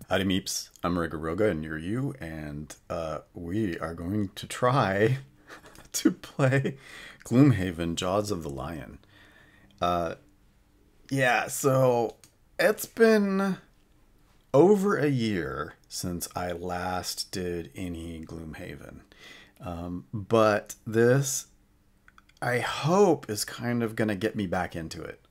Howdy Meeps, I'm Rigaroga and you're you, and we are going to try to play Gloomhaven, Jaws of the Lion. Yeah, so it's been over a year since I last did any Gloomhaven. But this, I hope, is kind of going to get me back into it.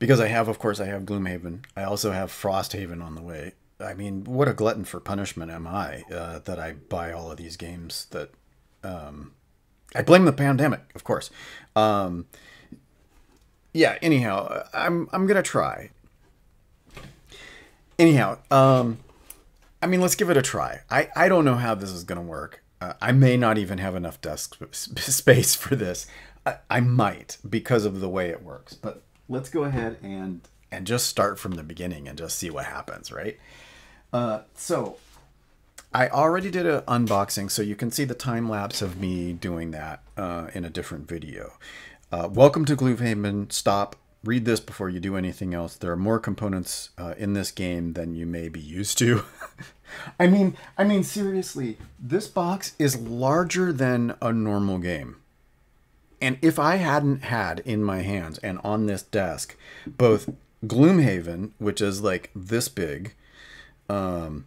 Because of course, I have Gloomhaven. I also have Frosthaven on the way. I mean, what a glutton for punishment am I that I buy all of these games that... I blame the pandemic, of course. Yeah, anyhow, I'm going to try. Anyhow, I mean, let's give it a try. I don't know how this is going to work. I may not even have enough desk space for this. I might because of the way it works. But let's go ahead and just start from the beginning and just see what happens, right? So I already did an unboxing, so you can see the time lapse of me doing that in a different video. Welcome to Gloomhaven. Stop. Read this before you do anything else. There are more components in this game than you may be used to. I mean, seriously, this box is larger than a normal game. And if I hadn't had in my hands and on this desk both Gloomhaven, which is like this big, and,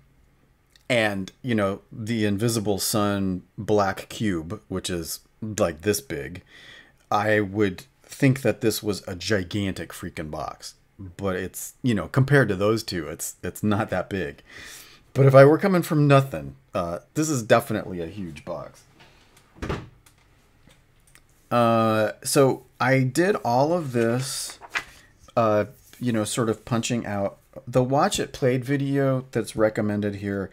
you know, the Invisible Sun Black Cube, which is like this big, I would think that this was a gigantic freaking box. But it's, you know, compared to those two, it's not that big. But if I were coming from nothing, this is definitely a huge box. So I did all of this, you know, sort of punching out the watch it played video that's recommended here.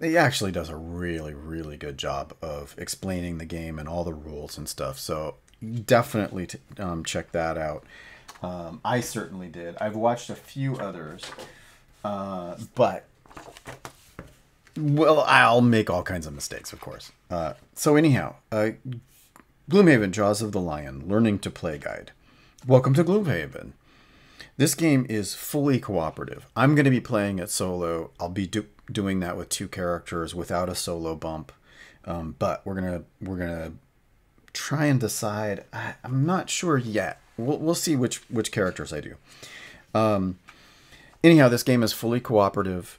It actually does a really, really good job of explaining the game and all the rules and stuff. So definitely check that out. I certainly did. I've watched a few others, but well, I'll make all kinds of mistakes, of course. So anyhow, Gloomhaven, Jaws of the Lion, Learning to Play Guide. Welcome to Gloomhaven. This game is fully cooperative. I'm going to be playing it solo. I'll be doing that with 2 characters without a solo bump. But we're gonna try and decide. I'm not sure yet. We'll see which characters I do. Anyhow, this game is fully cooperative,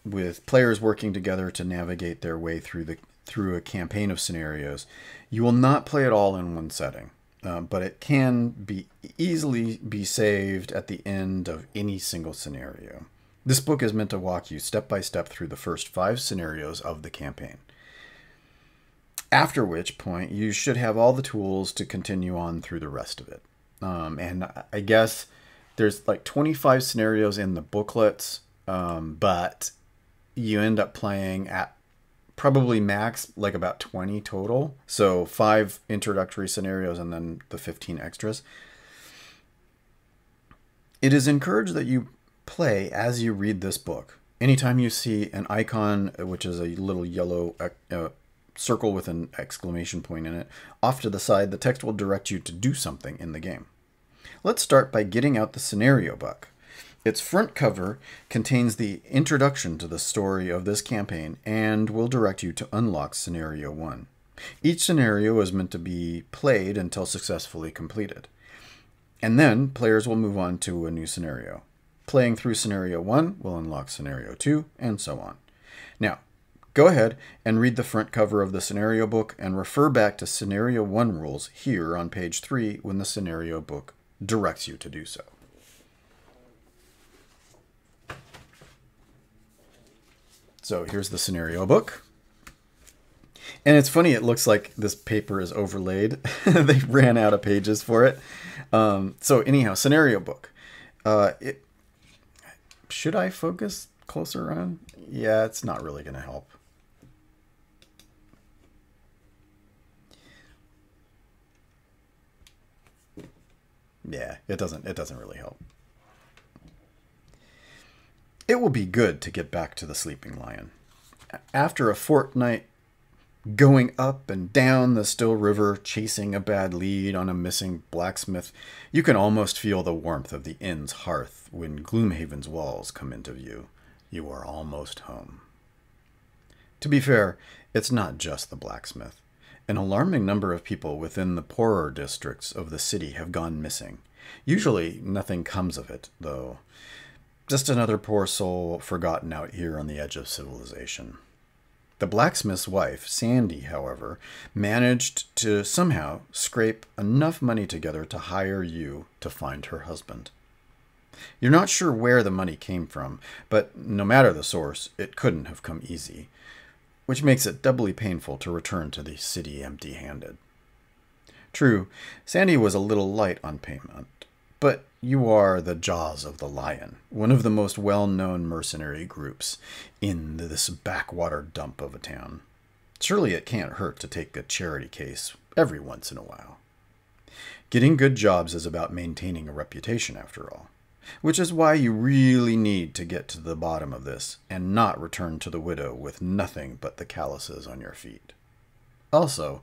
with players working together to navigate their way through a campaign of scenarios. You will not play it all in one setting, but it can easily be saved at the end of any single scenario. This book is meant to walk you step by step through the first 5 scenarios of the campaign. After which point, you should have all the tools to continue on through the rest of it. And I guess there's like 25 scenarios in the booklets, but you end up playing at probably max like about 20 total. So 5 introductory scenarios and then the 15 extras. It is encouraged that you play as you read this book. Anytime you see an icon, which is a little yellow circle with an exclamation point in it, off to the side, the text will direct you to do something in the game. Let's start by getting out the scenario book. Its front cover contains the introduction to the story of this campaign and will direct you to unlock Scenario 1. Each scenario is meant to be played until successfully completed. And then players will move on to a new scenario. Playing through Scenario 1 will unlock Scenario 2, and so on. Now, go ahead and read the front cover of the scenario book and refer back to Scenario 1 rules here on page 3 when the scenario book directs you to do so. So here's the scenario book. And it's funny, it looks like this paper is overlaid. They ran out of pages for it. So anyhow, scenario book. Should I focus closer on? Yeah, it's not really going to help. Yeah, it doesn't really help. It will be good to get back to the Sleeping Lion. After a fortnight going up and down the still river, chasing a bad lead on a missing blacksmith, you can almost feel the warmth of the inn's hearth when Gloomhaven's walls come into view. You are almost home. To be fair, it's not just the blacksmith. An alarming number of people within the poorer districts of the city have gone missing. Usually nothing comes of it, though. Just another poor soul forgotten out here on the edge of civilization. The blacksmith's wife, Sandy, however, managed to somehow scrape enough money together to hire you to find her husband. You're not sure where the money came from, but no matter the source, it couldn't have come easy, which makes it doubly painful to return to the city empty-handed. True, Sandy was a little light on payment, but you are the Jaws of the Lion, one of the most well-known mercenary groups in this backwater dump of a town. Surely it can't hurt to take a charity case every once in a while. Getting good jobs is about maintaining a reputation, after all, which is why you really need to get to the bottom of this and not return to the widow with nothing but the calluses on your feet. Also,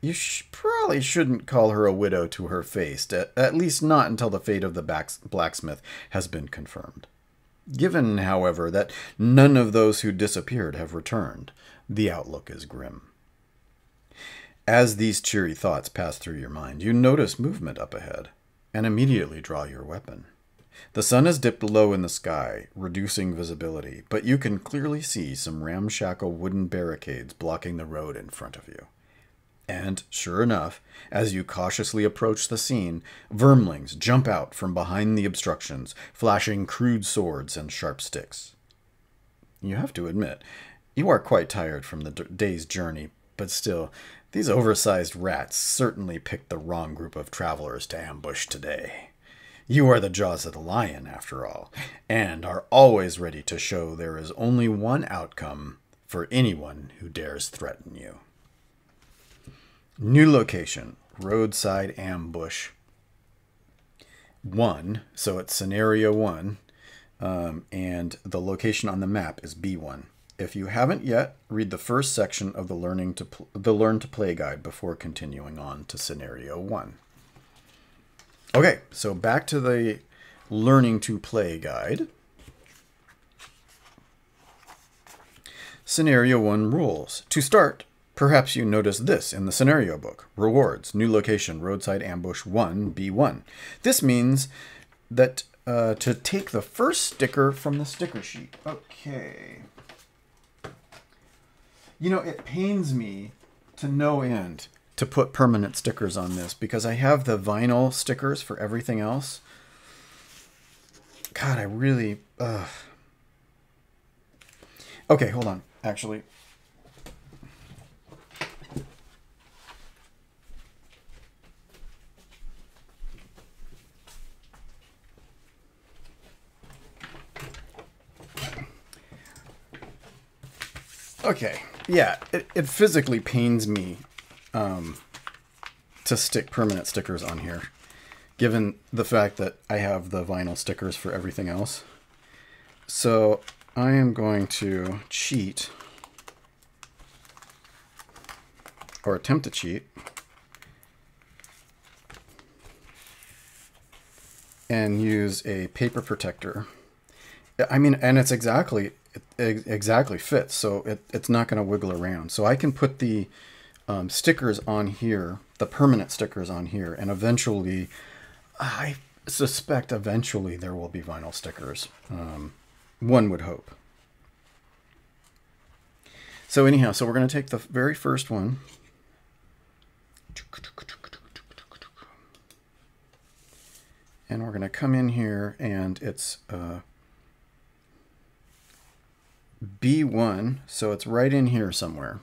you probably shouldn't call her a widow to her face, at least not until the fate of the blacksmith has been confirmed. Given, however, that none of those who disappeared have returned, the outlook is grim. As these cheery thoughts pass through your mind, you notice movement up ahead and immediately draw your weapon. The sun has dipped low in the sky, reducing visibility, but you can clearly see some ramshackle wooden barricades blocking the road in front of you. And, sure enough, as you cautiously approach the scene, vermlings jump out from behind the obstructions, flashing crude swords and sharp sticks. You have to admit, you are quite tired from the day's journey, but still, these oversized rats certainly picked the wrong group of travelers to ambush today. You are the Jaws of the Lion, after all, and are always ready to show there is only one outcome for anyone who dares threaten you. New location, Roadside Ambush 1, so it's Scenario 1, and the location on the map is B1. If you haven't yet, read the first section of the Learn to Play guide before continuing on to Scenario 1. Okay, so back to the Learning to Play guide. Scenario 1 rules. To start, perhaps you noticed this in the scenario book. Rewards, new location, Roadside Ambush 1, B1. This means that to take the first sticker from the sticker sheet. Okay. You know, it pains me to no end to put permanent stickers on this because I have the vinyl stickers for everything else. God, I really... Okay, hold on. Actually... Okay, yeah, it physically pains me to stick permanent stickers on here, given the fact that I have the vinyl stickers for everything else. So I am going to cheat, or attempt to cheat, and use a paper protector. I mean, and it's exactly fits, so it's not going to wiggle around. So I can put the stickers on here, the permanent stickers on here, and eventually, I suspect eventually there will be vinyl stickers. One would hope. So anyhow, so we're going to take the very first one. And we're going to come in here, and it's... B1, so it's right in here somewhere.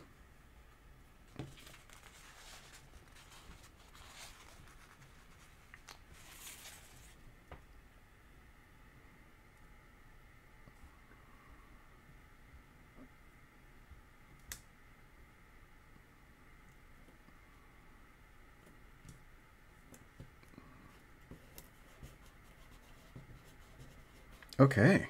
Okay.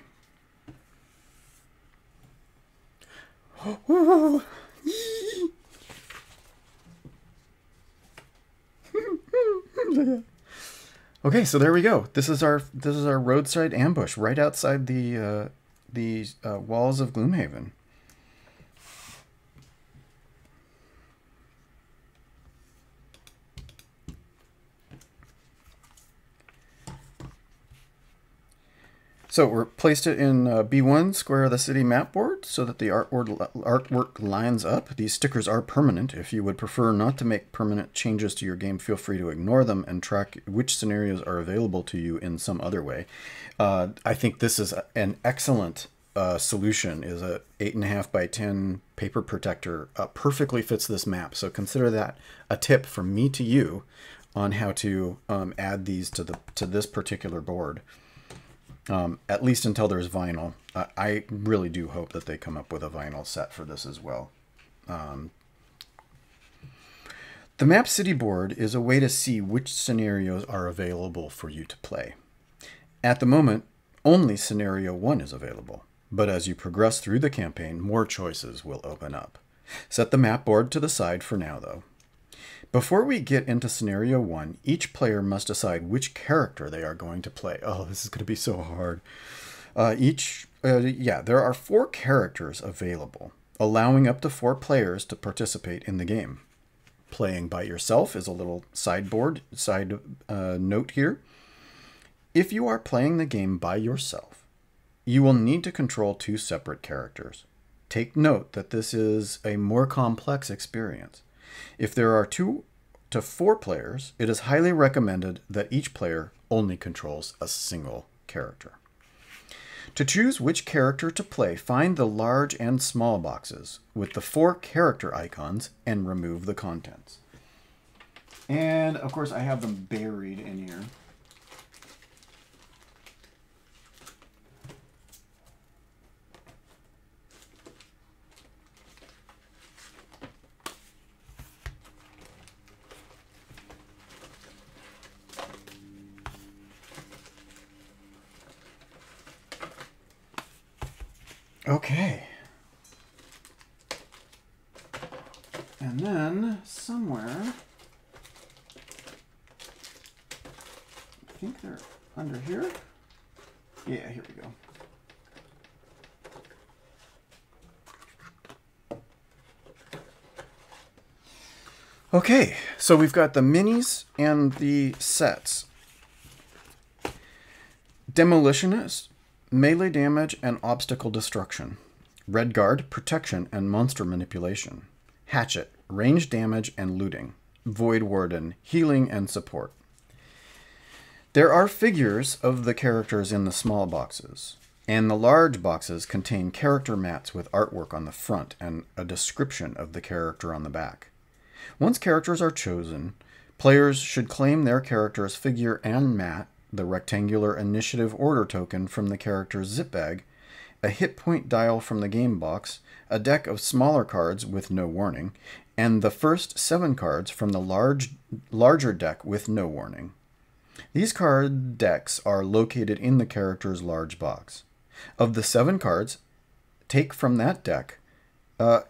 Okay, so there we go. This is our roadside ambush right outside the the walls of Gloomhaven. So we're placed it in B1 square of the city map board so that the artwork lines up. These stickers are permanent. If you would prefer not to make permanent changes to your game, feel free to ignore them and track which scenarios are available to you in some other way. I think this is an excellent solution. Is a 8.5 by 10 paper protector perfectly fits this map. So consider that a tip from me to you on how to add these to this particular board. At least until there's vinyl. I really do hope that they come up with a vinyl set for this as well. The Map City board is a way to see which scenarios are available for you to play. At the moment, only Scenario 1 is available, but as you progress through the campaign, more choices will open up. Set the map board to the side for now, though. Before we get into Scenario 1, each player must decide which character they are going to play. Oh, this is going to be so hard. There are 4 characters available, allowing up to 4 players to participate in the game. Playing by yourself is a little side note here. If you are playing the game by yourself, you will need to control 2 separate characters. Take note that this is a more complex experience. If there are 2 to 4 players, it is highly recommended that each player only controls a single character. To choose which character to play, find the large and small boxes with the 4 character icons and remove the contents. And of course I have them buried in here. Okay. And then somewhere, I think they're under here. Yeah, here we go. Okay, so we've got the minis and the sets. Demolitionist, melee damage and obstacle destruction. Red Guard, protection and monster manipulation. Hatchet, range damage and looting. Void Warden, healing and support. There are figures of the characters in the small boxes, and the large boxes contain character mats with artwork on the front and a description of the character on the back. Once characters are chosen, players should claim their character's figure and mat, the rectangular initiative order token from the character's zip bag, a hit point dial from the game box, a deck of smaller cards with no warning, and the first 7 cards from the larger deck with no warning. These card decks are located in the character's large box. Of the 7 cards taken from that deck, 1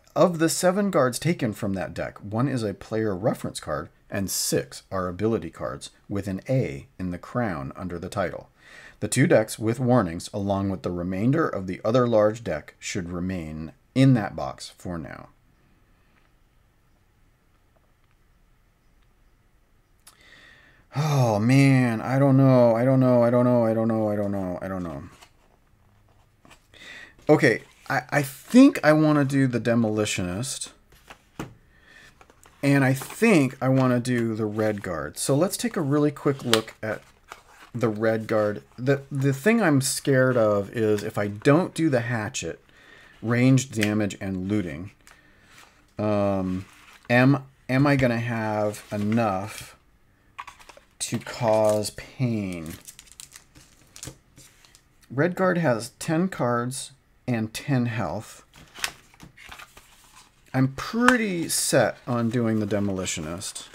is a player reference card, and 6 are ability cards with an A in the crown under the title. The 2 decks with warnings, along with the remainder of the other large deck, should remain in that box for now. Oh man, I don't know. Okay, I think I want to do the Demolitionist. And I think I want to do the Red Guard. So let's take a really quick look at the Red Guard. The thing I'm scared of is if I don't do the hatchet, range damage and looting, am I going to have enough to cause pain? Red Guard has 10 cards and 10 health. I'm pretty set on doing the Demolitionist.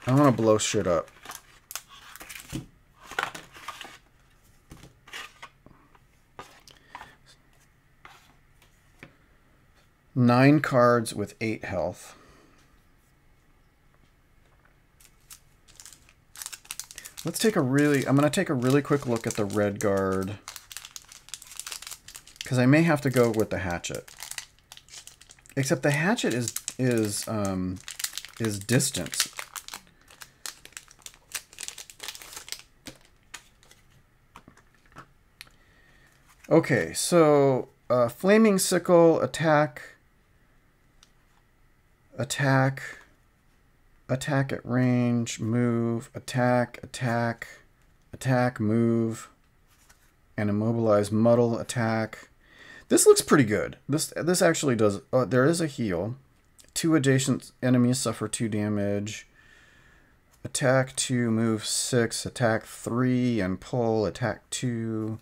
I want to blow shit up. Nine cards with 8 health. I'm going to take a really quick look at the Red Guard Because I may have to go with the hatchet. Except the hatchet is distance. Okay, so flaming sickle, attack, attack at range, move, attack, move, and immobilize, muddle, attack. This looks pretty good. This actually does. There is a heal. 2 adjacent enemies suffer 2 damage. Attack 2, move 6, attack 3, and pull, attack 2.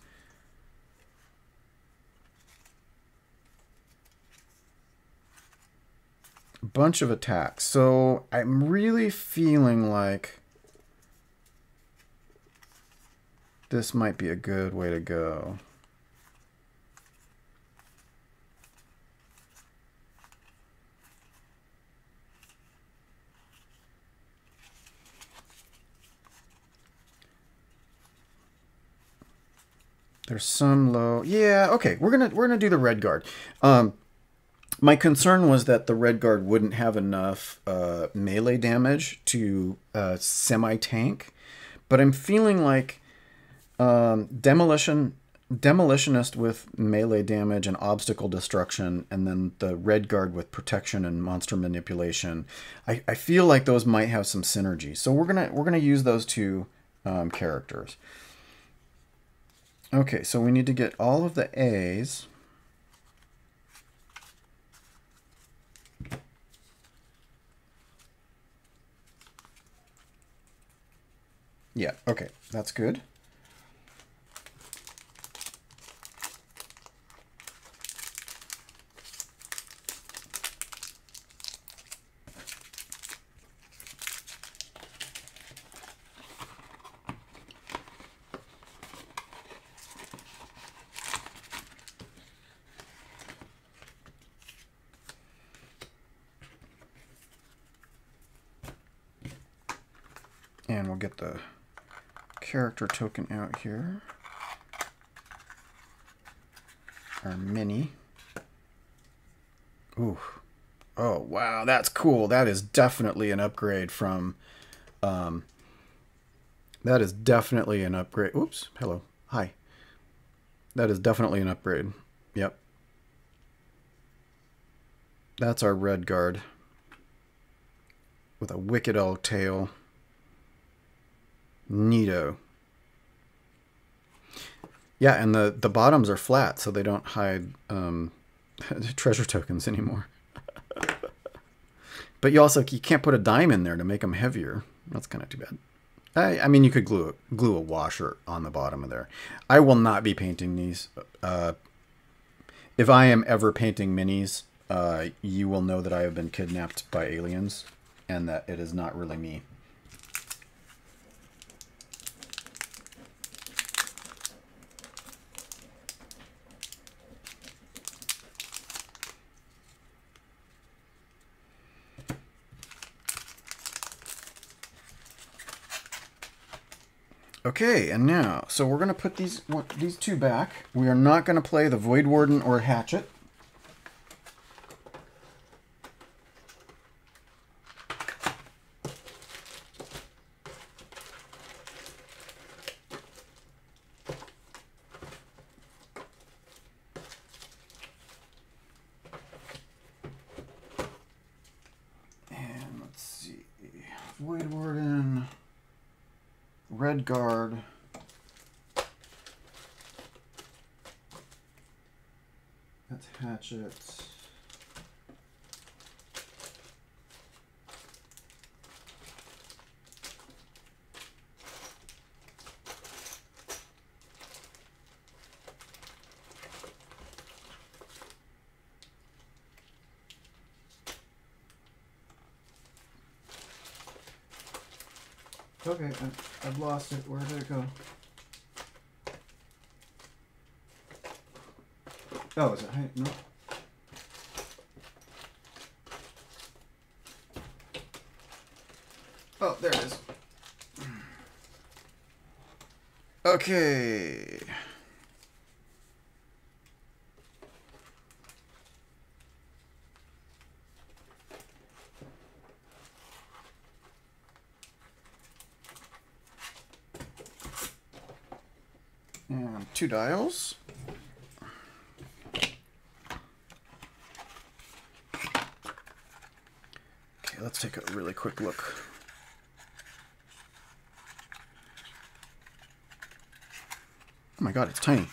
Bunch of attacks. So I'm really feeling like this might be a good way to go. There's some low. Yeah, okay. We're gonna do the Red Guard. My concern was that the Red Guard wouldn't have enough melee damage to semi-tank, but I'm feeling like Demolitionist with melee damage and obstacle destruction, and then the Red Guard with protection and monster manipulation. I feel like those might have some synergy, so we're gonna use those 2 characters. Okay, so we need to get all of the A's. Yeah, okay, that's good. And we'll get the character token out here. Our mini. Ooh. Oh, wow, that's cool. That is definitely an upgrade from... that is definitely an upgrade. Oops, hello. Hi. That is definitely an upgrade. Yep. That's our Red Guard. With a wicked old tail. Neato. Yeah, and the bottoms are flat, so they don't hide treasure tokens anymore. But you can't put a dime in there to make them heavier. That's kind of too bad. I mean, you could glue a washer on the bottom of there. I will not be painting these. If I am ever painting minis, you will know that I have been kidnapped by aliens, and that it is not really me. Okay, and now, so we're going to put these 2 back. We are not going to play the Void Warden or Hatchet. And let's see, Void Warden... Red Guard. That's Hatchet. Okay, I've lost it. Where did it go? Oh, is it? No. Oh, there it is. Okay. 2 dials. Okay, let's take a really quick look. Oh my god, it's tiny.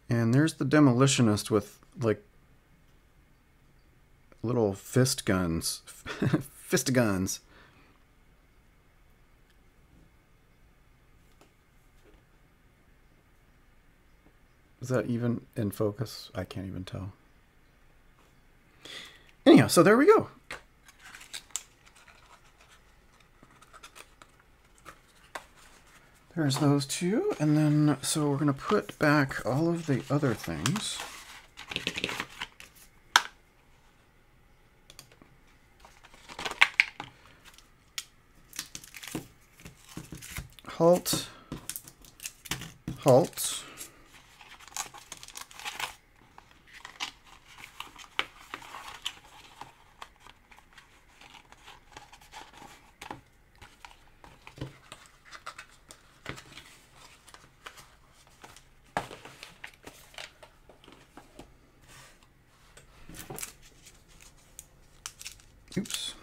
And there's the Demolitionist with, like, little fist guns. Fist guns. Is that even in focus? I can't even tell. Anyhow, so there we go. There's those two, and then, so we're going to put back all of the other things. Halt. Halt. Oops.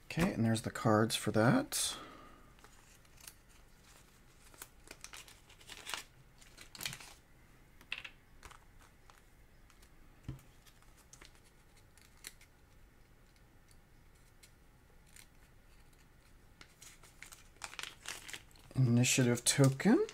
Okay, and there's the cards for that. Initiative token.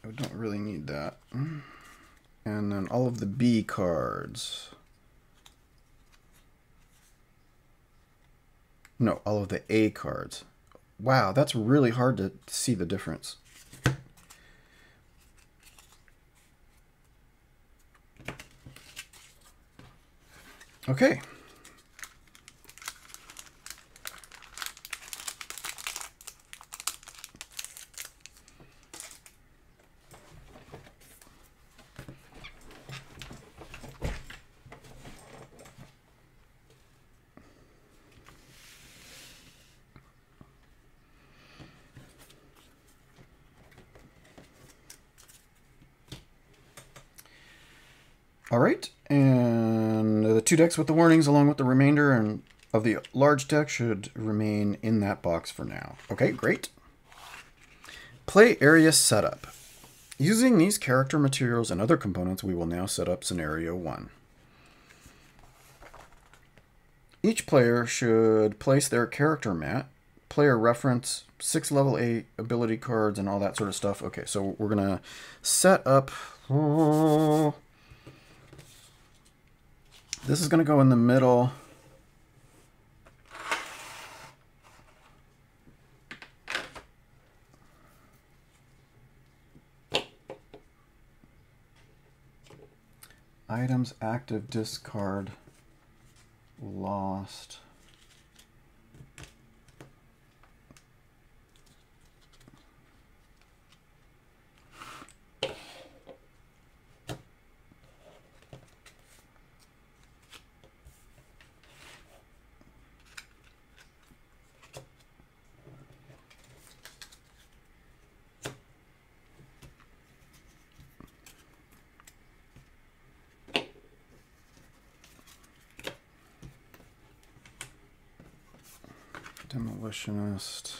I don't really need that. And then all of the B cards. No, all of the A cards. Wow, that's really hard to see the difference. Okay. All right, and the 2 decks with the warnings along with the remainder and of the large deck should remain in that box for now. Okay, great. Play area setup. Using these character materials and other components, we will now set up scenario 1. Each player should place their character mat, player reference, 6 level 8 ability cards, and all that sort of stuff. Okay, so we're going to set up... This is going to go in the middle. Items, active, discard, lost. Demolitionist.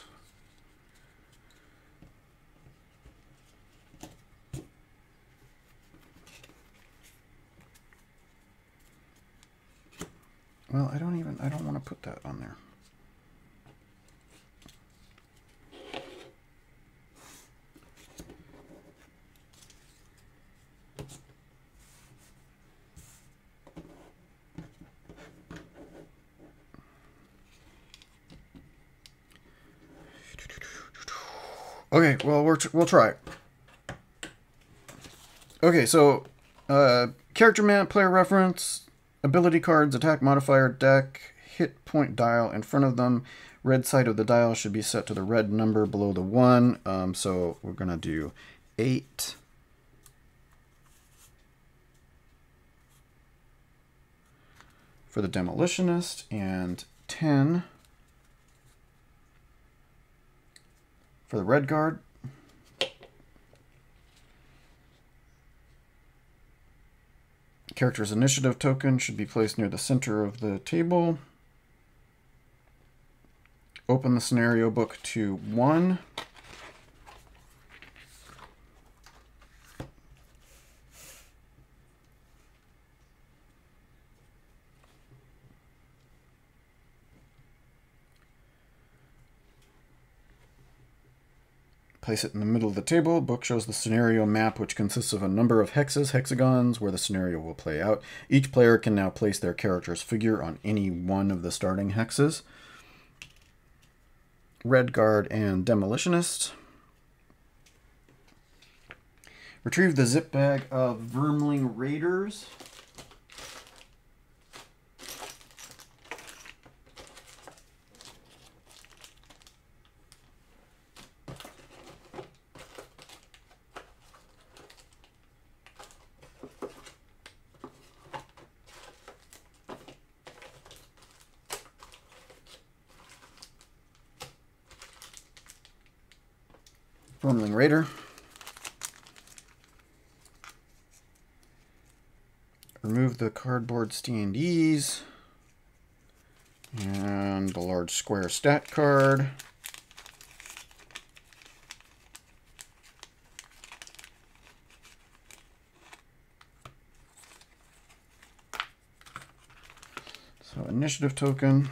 Well, I don't want to put that on there. Okay, well, we'll try. Okay, so character map, player reference, ability cards, attack modifier, deck, hit point dial in front of them. Red side of the dial should be set to the red number below the 1. So we're going to do 8. For the Demolitionist and 10 for the Red Guard. Character's initiative token should be placed near the center of the table. Open the scenario book to 1. Place it in the middle of the table. Book shows the scenario map, which consists of a number of hexagons, where the scenario will play out. Each player can now place their character's figure on any one of the starting hexes. Red Guard and Demolitionist. Retrieve the zip bag of Vermling Raiders. Vermling Raider. Remove the cardboard standees. And the large square stat card. So initiative token.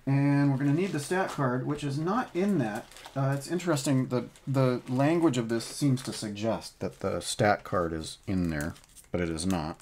And we're going to need the stat card, which is not in that. It's interesting, the language of this seems to suggest that the stat card is in there, but it is not.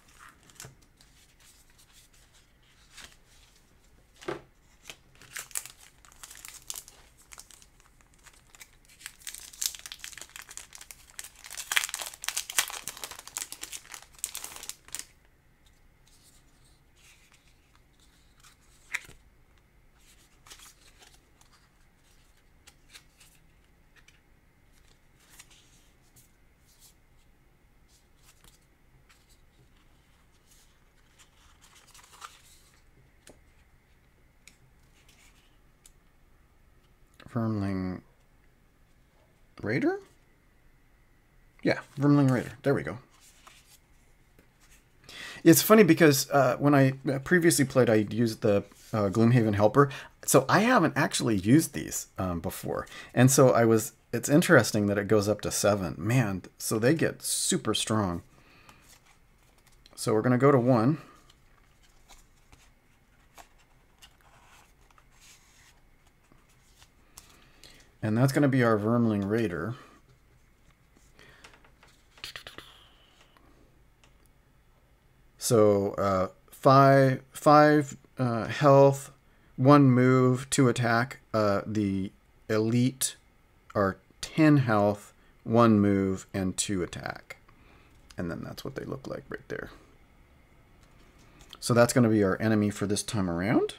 Vermling Raider? Yeah, Vermling Raider. There we go. It's funny because when I previously played, I used the Gloomhaven Helper. So I haven't actually used these before. And so it's interesting that it goes up to 7. Man, so they get super strong. So we're going to go to 1. And that's going to be our Vermling Raider. So 5 health, 1 move, 2 attack. The elite are 10 health, 1 move, and 2 attack. And then that's what they look like right there. So that's going to be our enemy for this time around.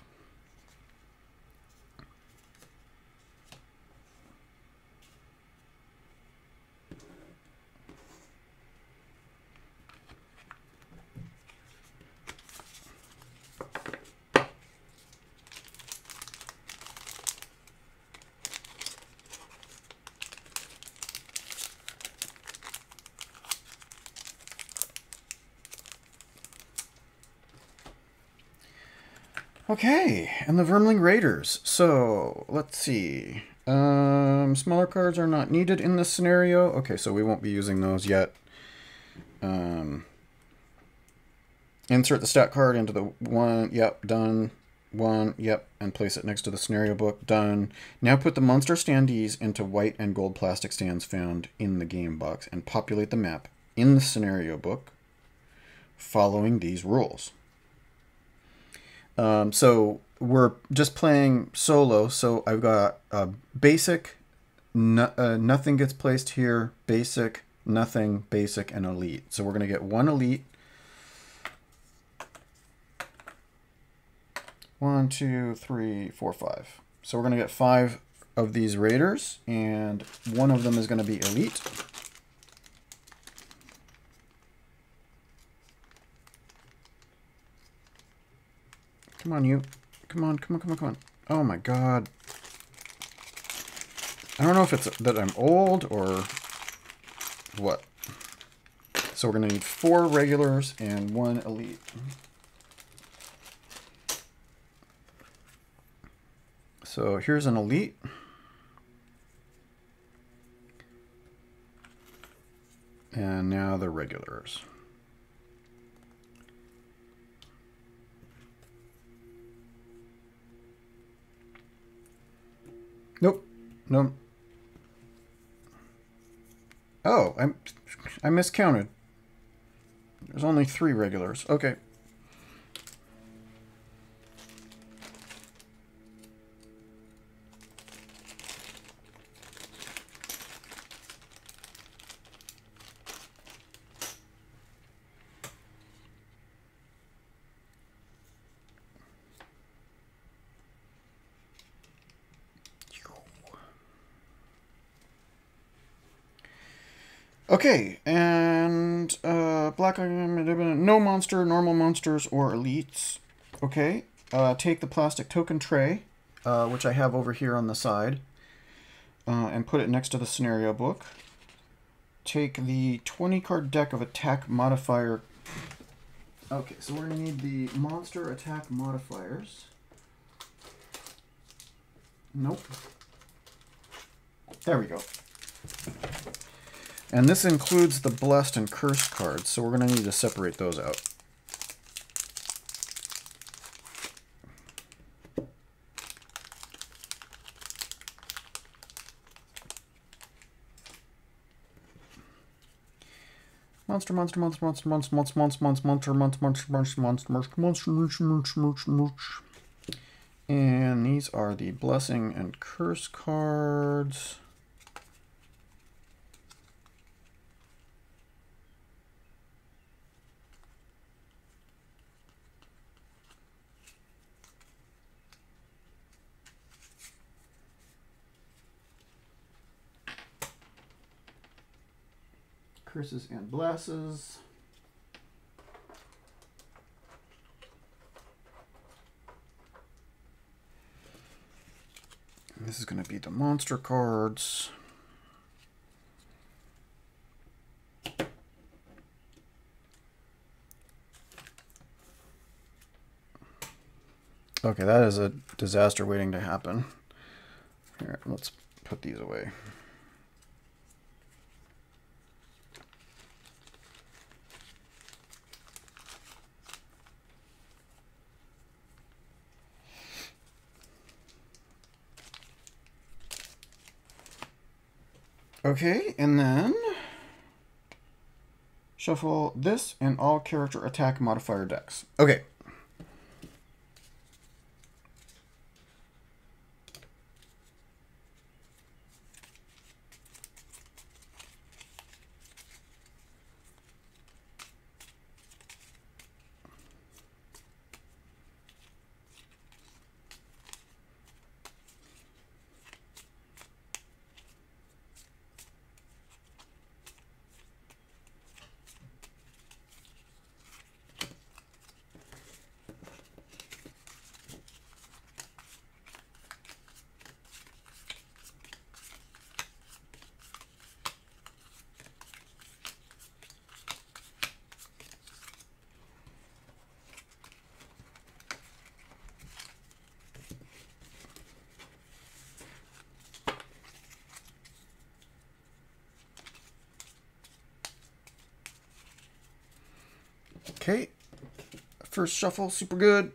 Okay, and the Vermling Raiders. So, let's see. Smaller cards are not needed in this scenario. Okay, so we won't be using those yet. Insert the stat card into the 1. Yep, done. 1. Yep, and place it next to the scenario book. Done. Now put the monster standees into white and gold plastic stands found in the game box and populate the map in the scenario book following these rules. So we're just playing solo, so I've got a basic nothing gets placed here. Basic, nothing, basic, and elite. So we're going to get 1 elite. 1, 2, 3, 4, 5. So we're going to get 5 of these raiders, and 1 of them is going to be elite. Come on, you. Come on, come on, come on, come on. Oh my god. I don't know if it's that I'm old or what. So we're going to need 4 regulars and 1 elite. So here's an elite. And now the regulars. Nope. No. Oh, I miscounted. There's only 3 regulars. Okay. Okay, and black, no monster, normal monsters, or elites. Okay, take the plastic token tray, which I have over here on the side, and put it next to the scenario book. Take the 20 card deck of attack modifier. Okay, so we're going to need the monster attack modifiers. Nope. There we go. And this includes the blessed and cursed cards, so we're going to need to separate those out. Monster, monster, monster, monster, monster, monster, monster, monster, monster, monster, monster, monster, monster, monster, monster, monster. And these are the blessing and curse cards. Curses and blesses. And this is going to be the monster cards. Okay, that is a disaster waiting to happen. Here, let's put these away. Okay, and then shuffle this and all character attack modifier decks. Okay. Okay, first shuffle, super good.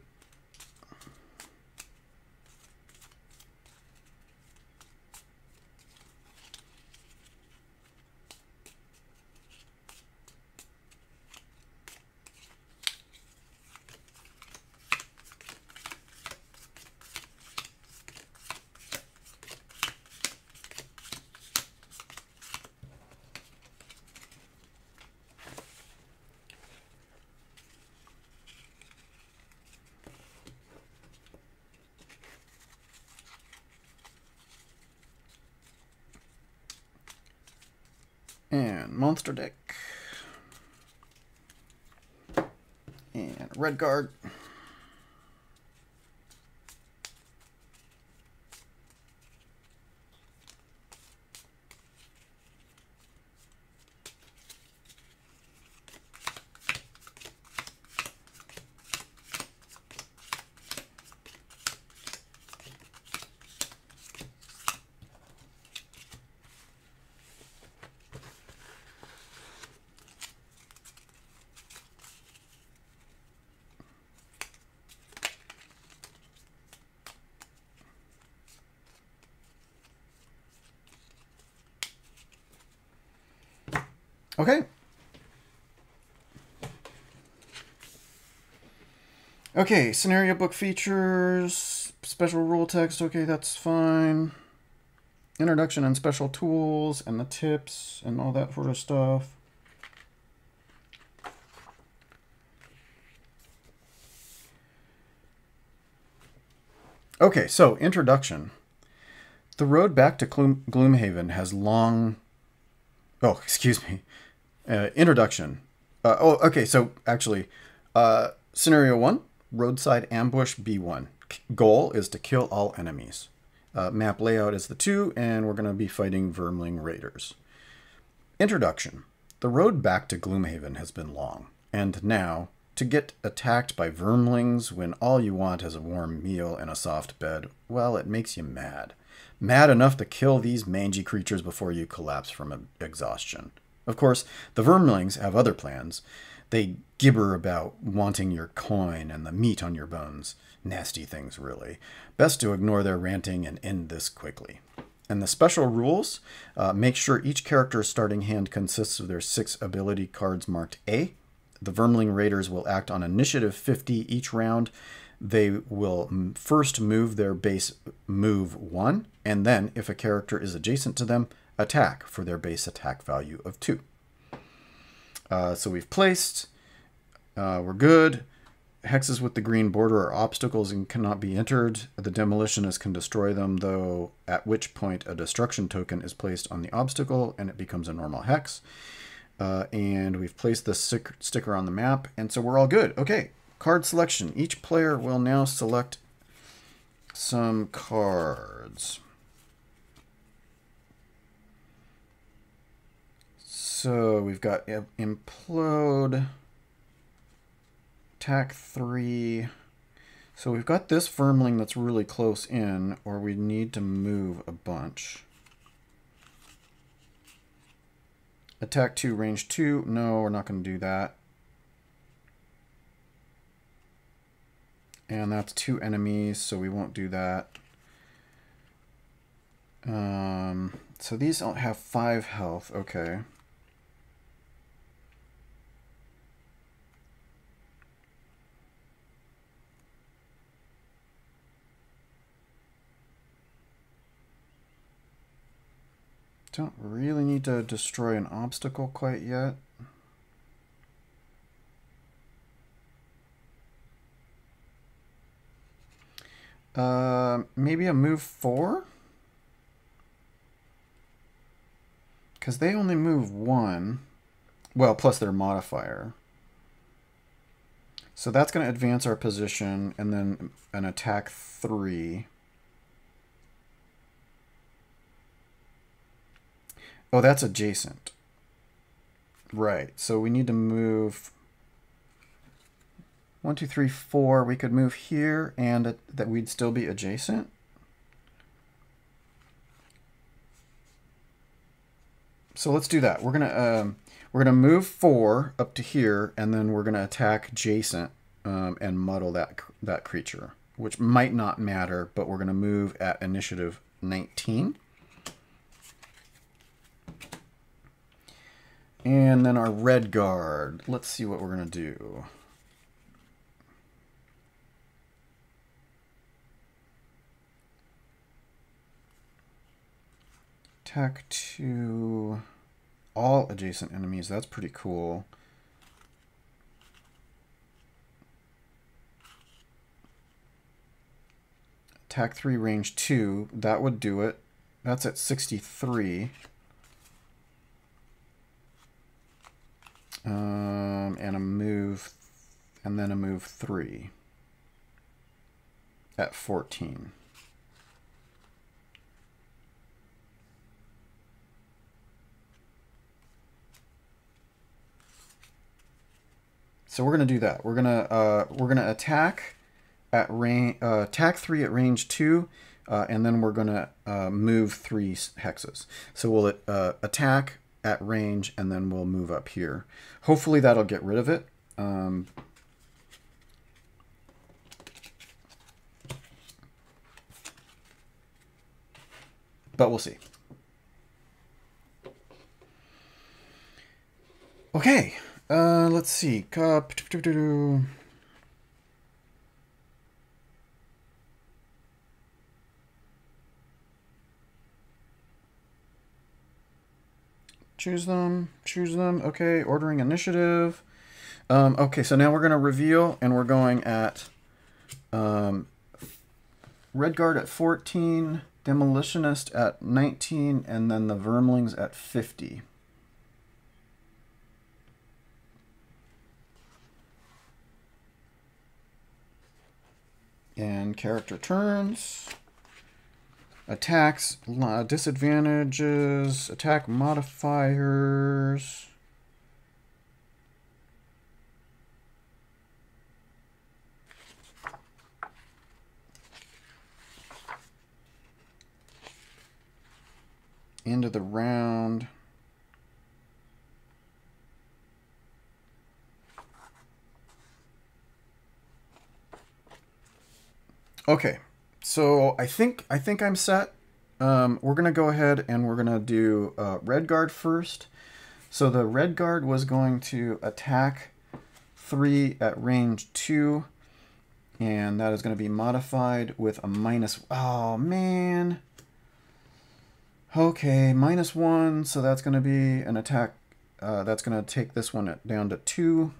And monster deck. And Red Guard. Okay. Okay, scenario book features, special rule text, okay, that's fine. Introduction and special tools and the tips and all that sort of stuff. Okay, so introduction. The road back to Gloomhaven has long... Oh, excuse me. Introduction. Okay, so actually, scenario 1, Roadside Ambush B1. Goal is to kill all enemies. Map layout is the 2, and we're going to be fighting vermling raiders. Introduction. The road back to Gloomhaven has been long, and now, to get attacked by vermlings when all you want is a warm meal and a soft bed, well, it makes you mad. Mad enough to kill these mangy creatures before you collapse from exhaustion. Of course, the vermlings have other plans. They gibber about wanting your coin and the meat on your bones. Nasty things, really. Best to ignore their ranting and end this quickly. And the special rules, make sure each character's starting hand consists of their 6 ability cards marked A. The vermling raiders will act on initiative 50 each round. They will first move their base move 1, and then, if a character is adjacent to them, attack for their base attack value of 2. So we've placed. We're good. Hexes with the green border are obstacles and cannot be entered. The demolitionist can destroy them, though, at which point a destruction token is placed on the obstacle and it becomes a normal hex. And we've placed the sticker on the map, and so we're all good. Okay, card selection. Each player will now select some cards. So we've got Implode, Attack 3. So we've got this vermling that's really close in, or we need to move a bunch. Attack 2, range 2. No, we're not going to do that. And that's 2 enemies, so we won't do that. So these don't have 5 health. Okay. Don't really need to destroy an obstacle quite yet. Maybe a move 4? Because they only move 1. Well, plus their modifier. So that's going to advance our position, and then an attack 3. Oh, that's adjacent. Right, so we need to move 1, 2, 3, 4. We could move here, and that we'd still be adjacent. So let's do that. We're gonna move 4 up to here, and then we're gonna attack adjacent and muddle that creature, which might not matter, but we're gonna move at initiative 19. And then our Red Guard. Let's see what we're going to do. Attack 2. All adjacent enemies. That's pretty cool. Attack 3, range 2. That would do it. That's at 63. And a move, and then a move 3 at 14. So we're gonna do that. We're gonna attack at range, attack 3 at range 2, and then we're gonna move 3 hexes. So we'll attack at range, and then we'll move up here. Hopefully that'll get rid of it. But we'll see. Okay, let's see. Choose them. Okay, ordering initiative. Okay, so now we're going to reveal, and we're going at Red Guard at 14, Demolitionist at 19, and then the vermlings at 50. And character turns. Attacks, disadvantages, attack modifiers. End of the round. Okay, so I think I'm set. We're gonna go ahead and we're gonna do Red Guard first. So the Red Guard was going to attack 3 at range 2, and that is going to be modified with a minus. Oh man. Okay, -1, so that's going to be an attack. That's going to take this one down to 2.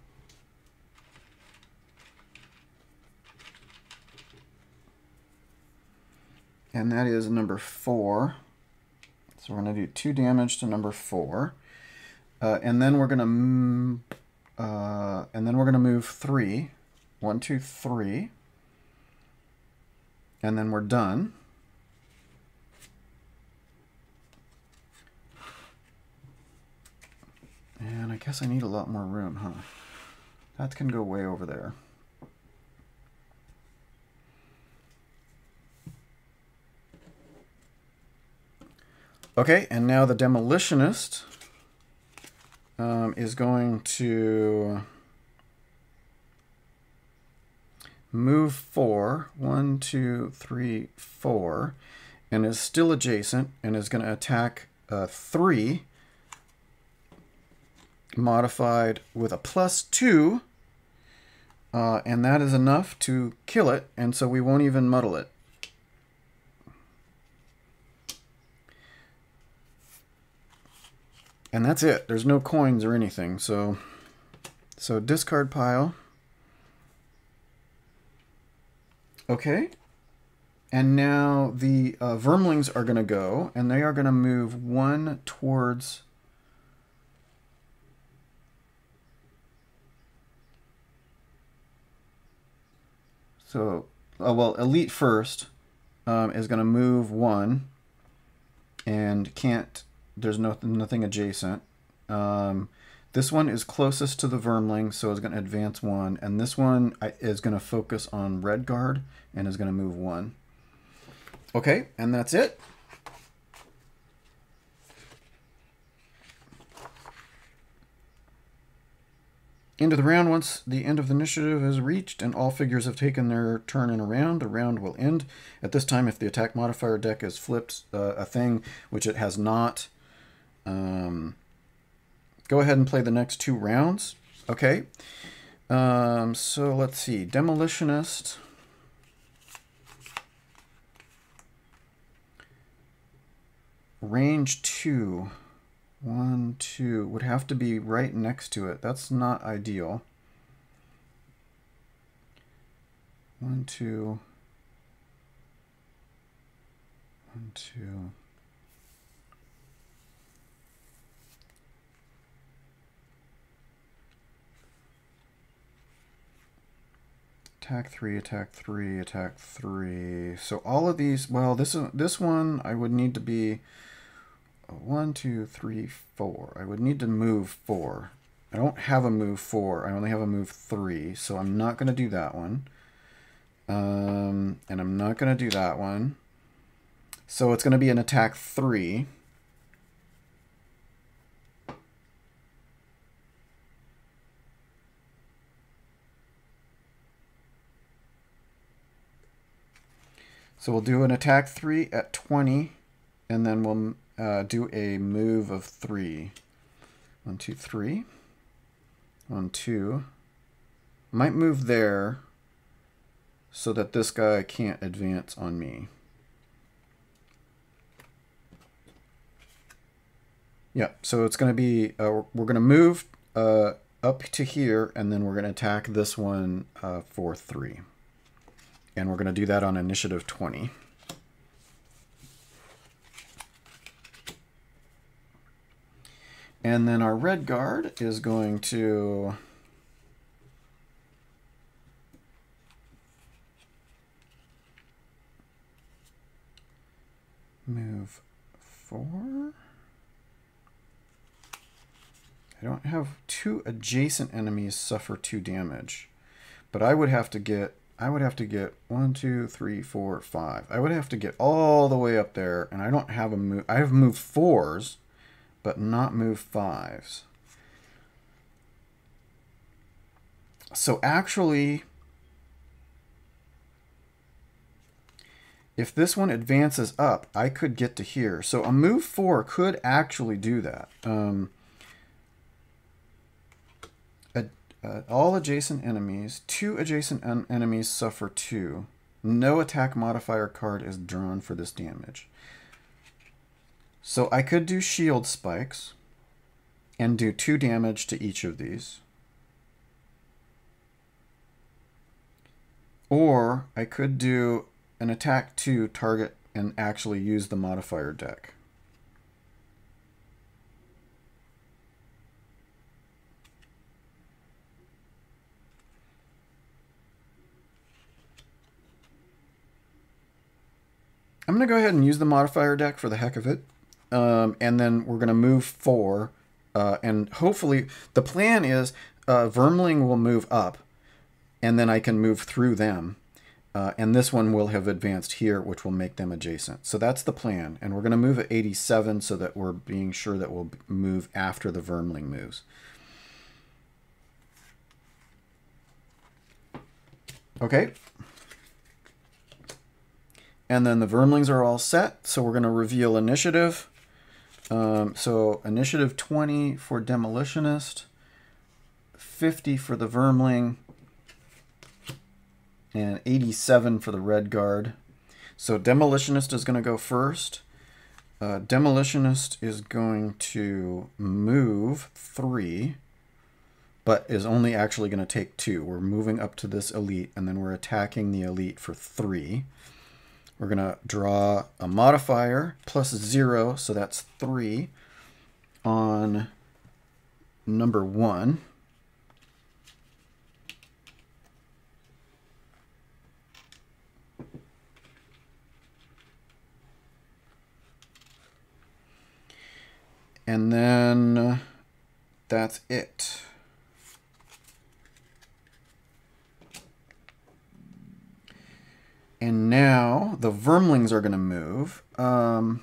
And that is number 4. So we're going to do 2 damage to number 4. And then we're going to move 3. 1, 2, 3. And then we're done. And I guess I need a lot more room, huh? That can go way over there. Okay, and now the Demolitionist is going to move 4. 1, 2, 3, 4. And is still adjacent and is going to attack 3. Modified with a +2, and that is enough to kill it, and so we won't even muddle it. And that's it. There's no coins or anything, so discard pile. Okay, and now the vermlings are going to go, and they are going to move 1 towards. So, well, Elite first is going to move 1 and can't, there's nothing adjacent. This one is closest to the vermling, so it's going to advance 1. And this one is going to focus on Red Guard and is going to move 1. Okay, and that's it. End of the round. Once the end of the initiative is reached and all figures have taken their turn in a round, the round will end. At this time, if the attack modifier deck is flipped a thing, which it has not, go ahead and play the next 2 rounds. Okay. So let's see. Demolitionist. Range 2. 1, 2 would have to be right next to it. That's not ideal. 1, 2. 1, 2. Attack 3, attack 3, attack 3. So all of these, well, this one I would need to be 1, 2, 3, 4. I would need to move 4. I don't have a move 4. I only have a move 3, so I'm not going to do that one. And I'm not going to do that one. So it's going to be an attack 3. So we'll do an attack 3 at 20, and then we'll do a move of 3. 1, 2, 3. 1, 2. Might move there so that this guy can't advance on me. Yeah, so it's going to be, we're going to move up to here, and then we're going to attack this one for 3. And we're going to do that on initiative 20. And then our Red Guard is going to move 4. I don't have 2 adjacent enemies suffer 2 damage, but I would have to get 1, 2, 3, 4, 5. I would have to get all the way up there, and I don't have a move. I have move 4s, but not move 5s. So actually, if this one advances up, I could get to here. So a move 4 could actually do that. All adjacent enemies, 2 adjacent enemies suffer 2. No attack modifier card is drawn for this damage. So I could do shield spikes and do 2 damage to each of these. Or I could do an attack 2 target and actually use the modifier deck. I'm going to go ahead and use the modifier deck for the heck of it. And then we're going to move 4. And hopefully, the plan is vermling will move up. And then I can move through them. And this one will have advanced here, which will make them adjacent. So that's the plan. And we're going to move at 87 so that we're being sure that we'll move after the vermling moves. Okay. And then the vermlings are all set, so we're going to reveal initiative. So initiative 20 for Demolitionist, 50 for the vermling, and 87 for the Red Guard. So Demolitionist is going to go first. Demolitionist is going to move 3, but is only actually going to take 2. We're moving up to this elite, and then we're attacking the elite for 3. We're going to draw a modifier plus 0, so that's 3 on number 1. And then that's it. And now the vermlings are going to move. 1,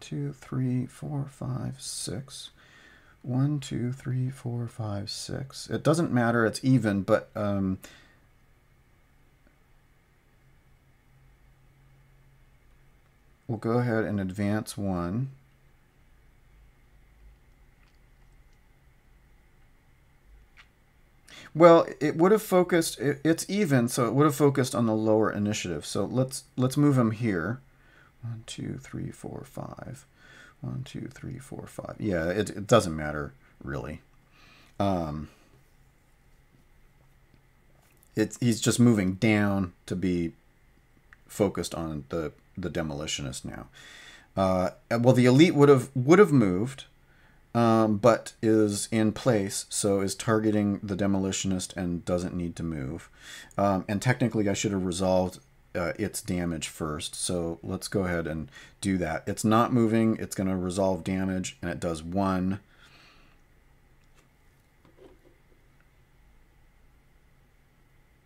2, 3, 4, 5, 6. 1, 2, 3, 4, 5, 6. It doesn't matter, it's even, but we'll go ahead and advance 1. Well, it would have focused, it's even, so it would have focused on the lower initiative. So let's move him here. 1, 2, 3, 4, 5. 1, 2, 3, 4, 5. Yeah, it doesn't matter, really. He's just moving down to be focused on the Demolitionist now. Well, the elite would have moved. but is in place, so is targeting the Demolitionist and doesn't need to move. And technically I should have resolved its damage first, so let's go ahead and do that. It's not moving, it's going to resolve damage, and it does 1.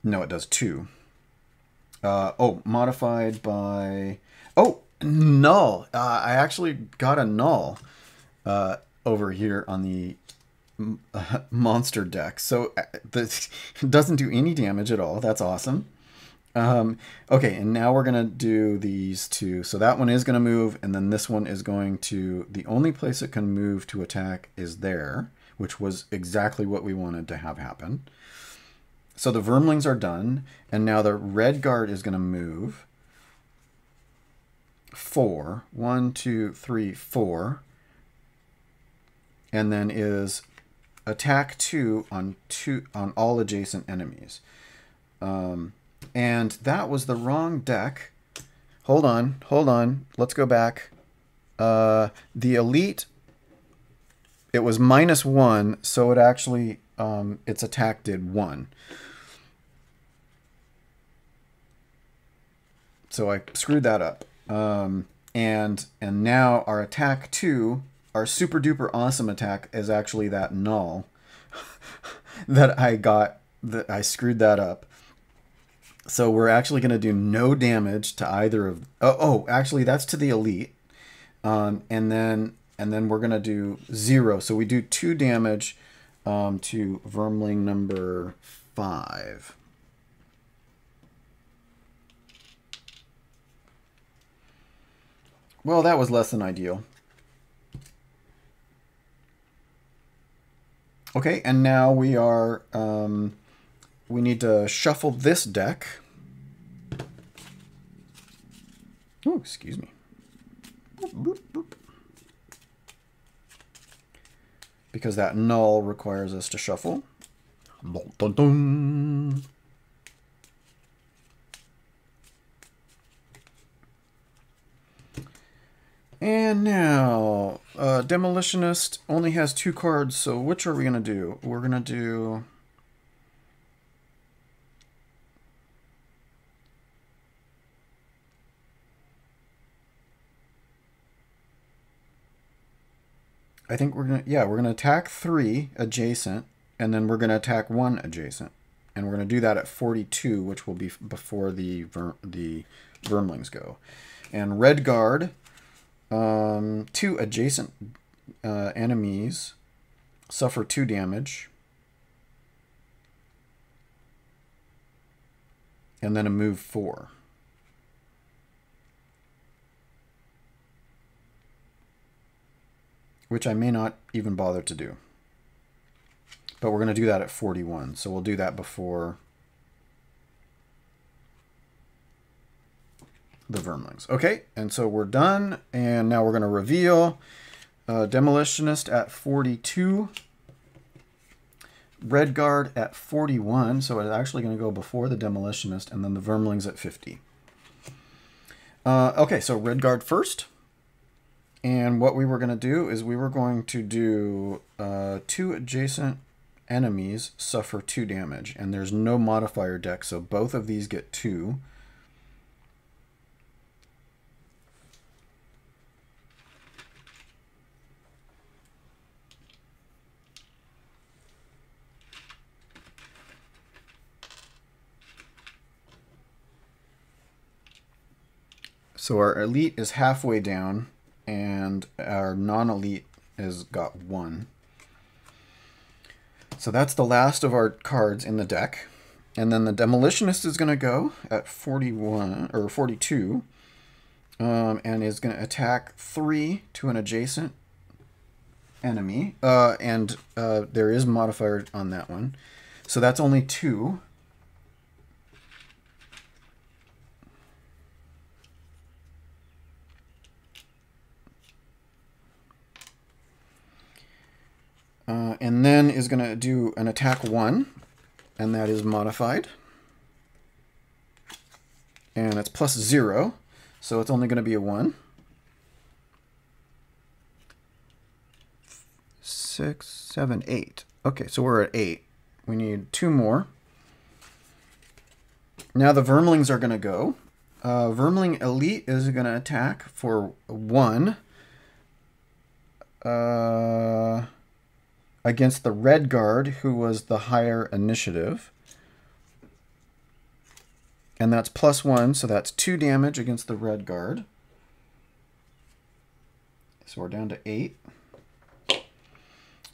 No, it does 2. Oh, modified by... Oh, null. I actually got a null over here on the monster deck. So this doesn't do any damage at all. That's awesome. Okay, and now we're going to do these two. So that one is going to move, and then this one is going to... The only place it can move to attack is there, which was exactly what we wanted to have happen. So the vermlings are done, and now the Red Guard is going to move 4. 1, 2, 3, 4. And then is attack 2 on all adjacent enemies. And that was the wrong deck. Hold on. Let's go back. The elite, it was -1, so it actually, its attack did 1. So I screwed that up. And now our attack 2, our super duper awesome attack, is actually that null that I got, that I screwed that up. So we're actually going to do no damage to either of... Oh, actually that's to the elite. And then we're going to do 0. So we do 2 damage to vermling number 5. Well, that was less than ideal. Okay, and now we are... we need to shuffle this deck. Oh, excuse me. Boop, boop, boop. Because that null requires us to shuffle. Dun, dun, dun. And now, Demolitionist only has 2 cards, so which are we going to do? We're going to do... I think we're going to attack 3 adjacent, and then we're going to attack 1 adjacent. And we're going to do that at 42, which will be before the vermlings go. And Red Guard... 2 adjacent enemies suffer 2 damage. And then a move 4. Which I may not even bother to do. But we're going to do that at 41. So we'll do that before the vermlings. Okay, and so we're done, and now we're going to reveal Demolitionist at 42, Red Guard at 41, so it's actually going to go before the Demolitionist, and then the vermlings at 50. Okay, so Red Guard first, and what we were going to do is we were going to do 2 adjacent enemies suffer 2 damage, and there's no modifier deck, so both of these get 2. So our elite is halfway down, and our non-elite has got 1. So that's the last of our cards in the deck. And then the Demolitionist is going to go at 41 or 42, and is going to attack 3 to an adjacent enemy. And there is modifier on that one, so that's only 2. And then is going to do an attack 1, and that is modified. And it's +0, so it's only going to be a 1. 6, 7, 8. Okay, so we're at 8. We need 2 more. Now the vermlings are going to go. Vermling Elite is going to attack for 1 against the Red Guard, who was the higher initiative. And that's +1, so that's 2 damage against the Red Guard. So we're down to 8.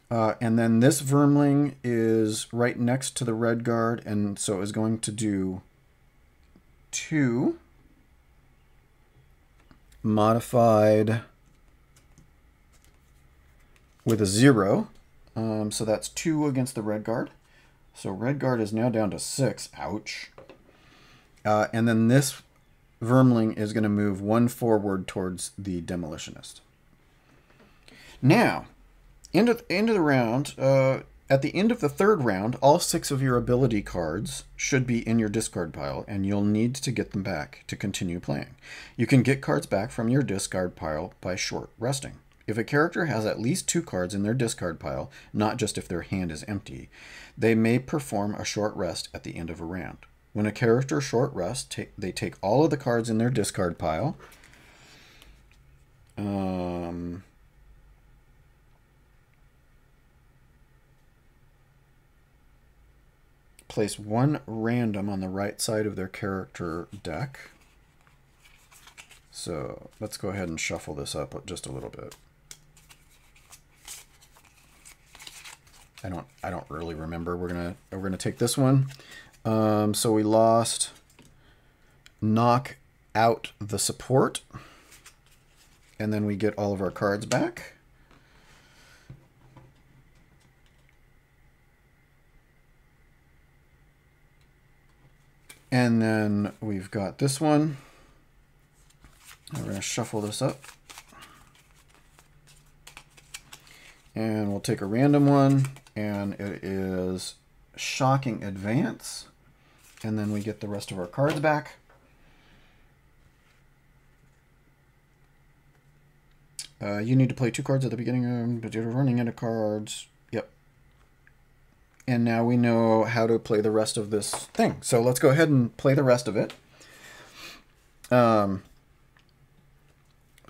And then this vermling is right next to the Red Guard, and so is going to do 2 modified with a 0. So that's 2 against the Red Guard. So Red Guard is now down to 6. Ouch. And then this vermling is going to move 1 forward towards the Demolitionist. Now, end of the round, at the end of the 3rd round, all 6 of your ability cards should be in your discard pile, and you'll need to get them back to continue playing. You can get cards back from your discard pile by short resting. If a character has at least 2 cards in their discard pile, not just if their hand is empty, they may perform a short rest at the end of a round. When a character short rests, they take all of the cards in their discard pile. Place 1 random on the right side of their character deck. So let's go ahead and shuffle this up just a little bit. I don't really remember. We're gonna take this one. So we lost knock out the support, and then we get all of our cards back. And then we've got this one. We're going to shuffle this up. And we'll take a random one, and it is Shocking Advance. And then we get the rest of our cards back. You need to play 2 cards at the beginning, but you're running out of cards. Yep. And now we know how to play the rest of this thing. So let's go ahead and play the rest of it. So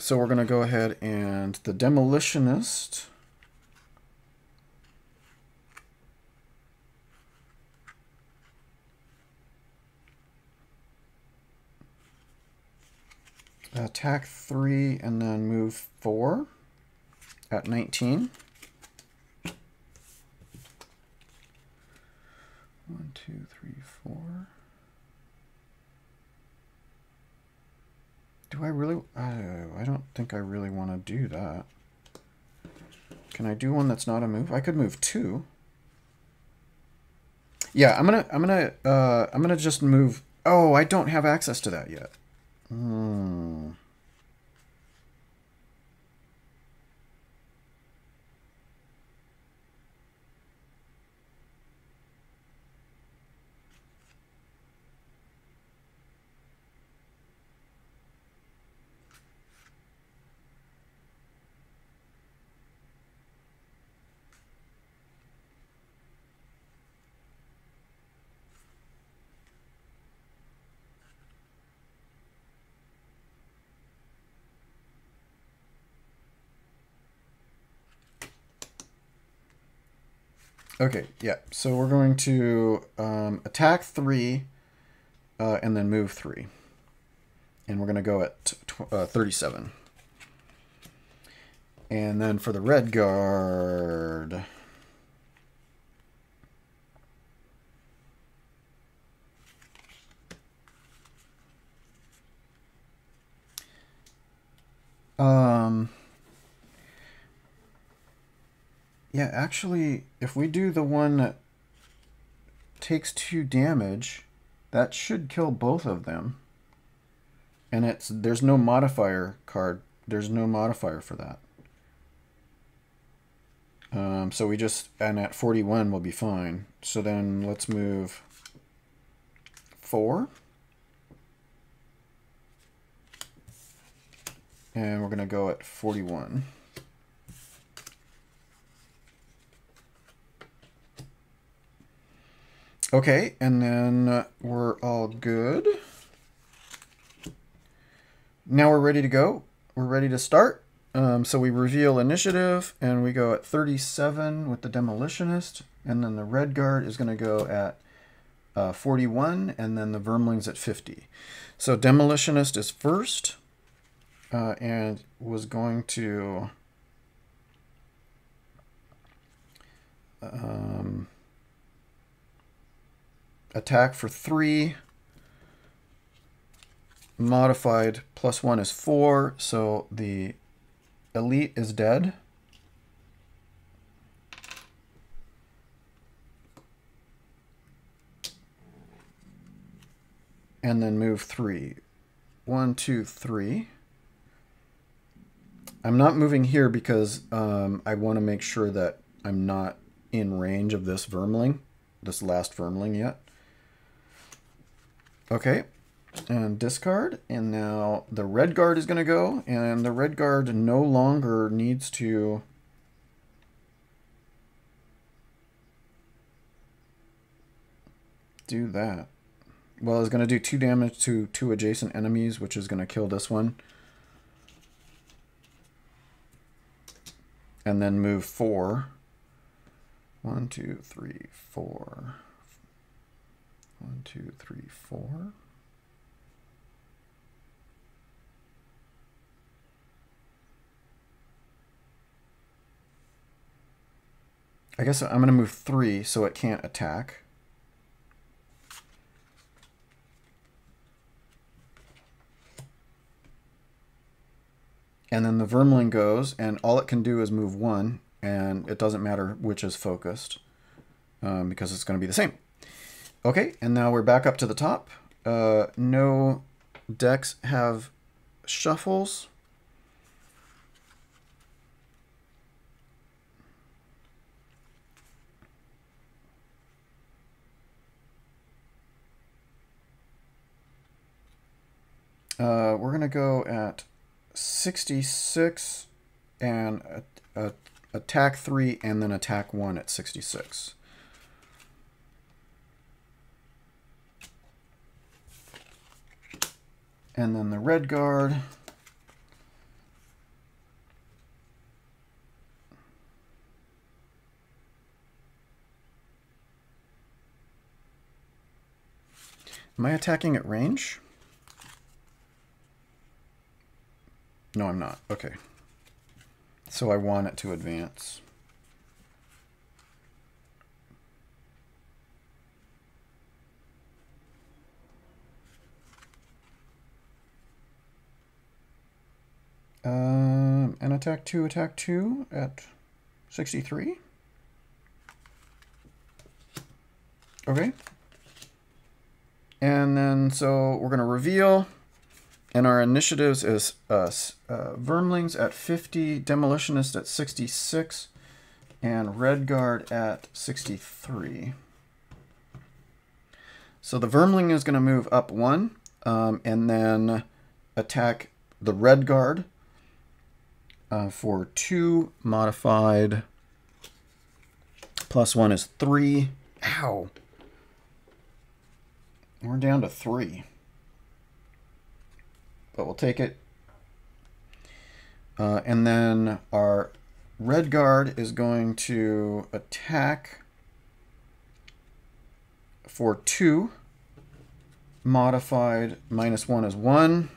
we're going to go ahead and the Demolitionist. Attack 3 and then move 4 at 19. 1, 2, 3, 4. Do I really? I don't think I really want to do that. Can I do one that's not a move? I could move 2. Yeah, I'm gonna just move. Oh, I don't have access to that yet. Okay, yeah, so we're going to attack 3 and then move 3. And we're going to go at 37. And then for the Red Guard, yeah, actually, if we do the one that takes 2 damage, that should kill both of them. And there's no modifier card. There's no modifier for that. So we just, and at 41 we'll be fine. So then let's move 4. And we're going to go at 41. Okay, and then we're all good. Now we're ready to go. We're ready to start. So we reveal initiative, and we go at 37 with the Demolitionist, and then the Red Guard is going to go at 41, and then the vermling's at 50. So Demolitionist is first, and was going to attack for 3. Modified +1 is 4, so the elite is dead. And then move 3. 1, 2, 3. I'm not moving here because I want to make sure that I'm not in range of this vermling, this last vermling yet. Okay, and discard. And now the Red Guard is going to go, and the Red Guard no longer needs to do that. Well, it's going to do 2 damage to 2 adjacent enemies, which is going to kill this one. And then move 4. 1, 2, 3, 4. 1, 2, 3, 4. I guess I'm going to move 3 so it can't attack. And then the vermling goes, and all it can do is move 1, and it doesn't matter which is focused, because it's going to be the same. Okay, and now we're back up to the top. No decks have shuffles. We're going to go at 66 and attack 3 and then attack 1 at 66. And then the Red Guard. Am I attacking at range? No, I'm not. Okay. So I want it to advance. And attack 2 at 63. Okay. And then so we're going to reveal. And our initiatives is vermlings at 50, Demolitionist at 66, and Red Guard at 63. So the vermling is going to move up 1, and then attack the Red Guard for 2 modified. +1 is 3. Ow. We're down to 3. But we'll take it. And then our Red Guard is going to attack for 2. Modified -1 is 1.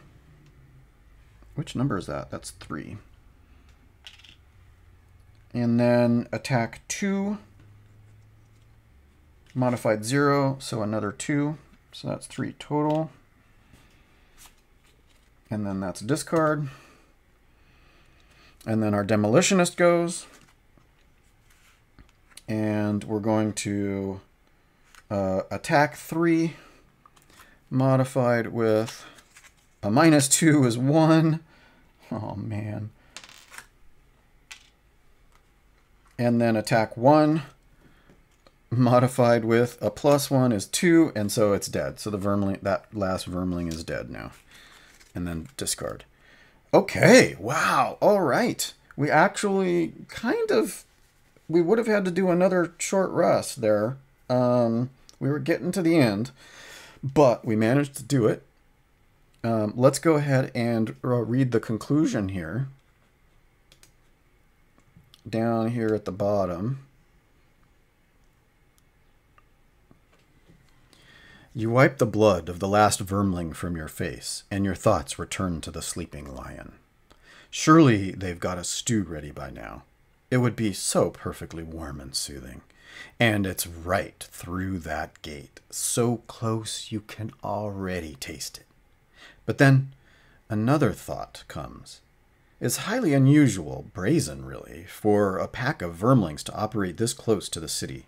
Which number is that? That's 3. And then attack 2. Modified 0, so another 2. So that's 3 total. And then that's discard. And then our Demolitionist goes. And we're going to attack 3. Modified with a -2 is 1. Oh, man. And then attack 1. Modified with a +1 is 2. And so it's dead. So the vermling, that last vermling is dead now. And then discard. Okay, wow, all right. We actually we would have had to do another short rest there. We were getting to the end, but we managed to do it. Let's go ahead and read the conclusion here. Down here at the bottom. You wipe the blood of the last vermling from your face, and your thoughts return to the sleeping lion. Surely they've got a stew ready by now. It would be so perfectly warm and soothing. And it's right through that gate, so close you can already taste it. But then another thought comes. It's highly unusual, brazen really, for a pack of vermlings to operate this close to the city.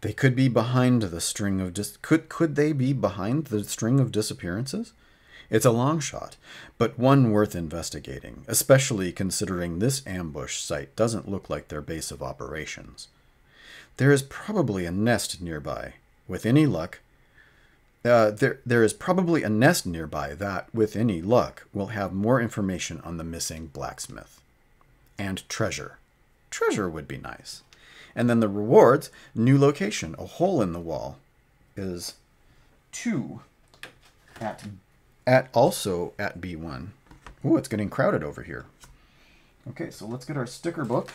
They could be behind the string of could they be behind the string of disappearances? It's a long shot, but one worth investigating, especially considering this ambush site doesn't look like their base of operations. There is probably a nest nearby. With any luck, there is probably a nest nearby that, with any luck, will have more information on the missing blacksmith. And treasure. Treasure would be nice. And then the rewards, new location, a hole in the wall, is 2 also at B1. Ooh, it's getting crowded over here. Okay, so let's get our sticker book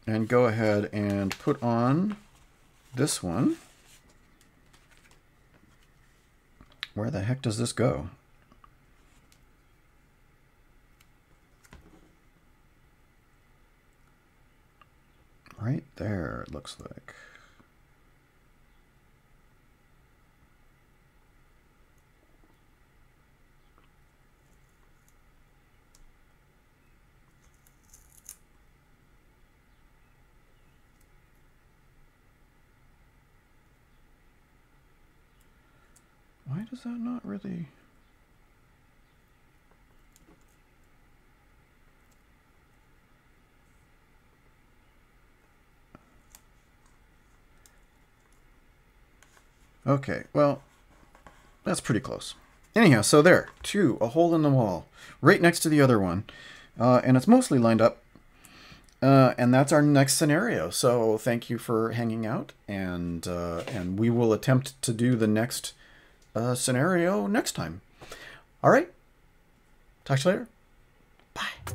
and go ahead and put on this one. Where the heck does this go? Right there, it looks like. Why does that not really... Okay, well, that's pretty close. Anyhow, so there, 2, a hole in the wall, right next to the other one. And it's mostly lined up. And that's our next scenario. So thank you for hanging out, and we will attempt to do the next scenario next time. All right, talk to you later. Bye.